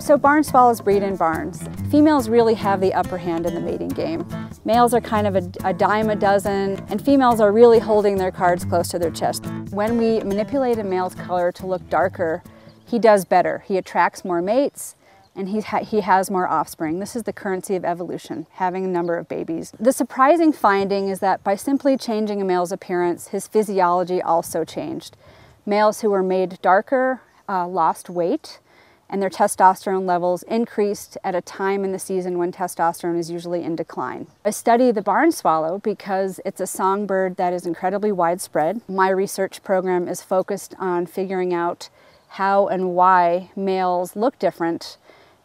So barn swallows breed in barns. Females really have the upper hand in the mating game. Males are kind of a dime a dozen, and females are really holding their cards close to their chest. When we manipulate a male's color to look darker, he does better. He attracts more mates, and he has more offspring. This is the currency of evolution, having a number of babies. The surprising finding is that by simply changing a male's appearance, his physiology also changed. Males who were made darker lost weight, and their testosterone levels increased at a time in the season when testosterone is usually in decline. I study the barn swallow because it's a songbird that is incredibly widespread. My research program is focused on figuring out how and why males look different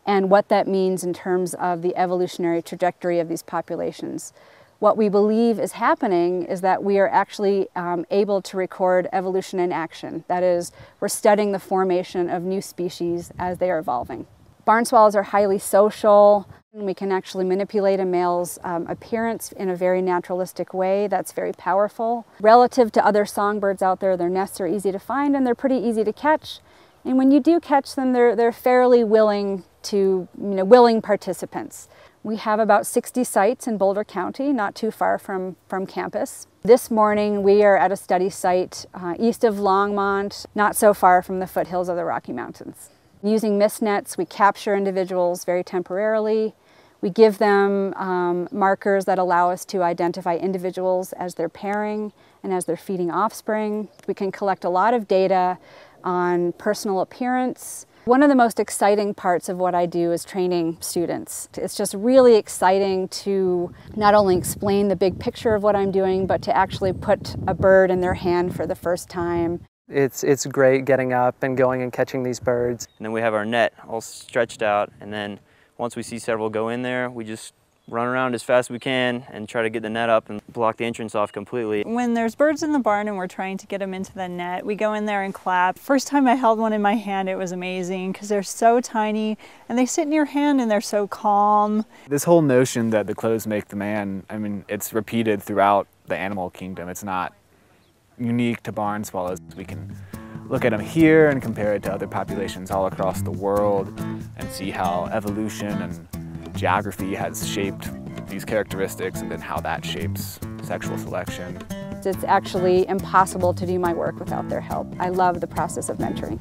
and what that means in terms of the evolutionary trajectory of these populations. What we believe is happening is that we are actually able to record evolution in action. That is, we're studying the formation of new species as they are evolving. Barn swallows are highly social, and we can actually manipulate a male's appearance in a very naturalistic way that's very powerful. Relative to other songbirds out there, their nests are easy to find and they're pretty easy to catch. And when you do catch them, they're fairly willing participants. We have about 60 sites in Boulder County, not too far from campus. This morning we are at a study site east of Longmont, not so far from the foothills of the Rocky Mountains. Using mist nets, we capture individuals very temporarily. We give them markers that allow us to identify individuals as they're pairing and as they're feeding offspring. We can collect a lot of data on personal appearance. One of the most exciting parts of what I do is training students. It's just really exciting to not only explain the big picture of what I'm doing, but to actually put a bird in their hand for the first time. It's great getting up and going and catching these birds. And then we have our net all stretched out, and then once we see several go in there, we just run around as fast as we can and try to get the net up and block the entrance off completely. When there's birds in the barn and we're trying to get them into the net, we go in there and clap. First time I held one in my hand, it was amazing because they're so tiny and they sit in your hand and they're so calm. This whole notion that the clothes make the man, I mean, it's repeated throughout the animal kingdom. It's not unique to barn swallows. We can look at them here and compare it to other populations all across the world and see how evolution and geography has shaped these characteristics and then how that shapes sexual selection. It's actually impossible to do my work without their help. I love the process of mentoring.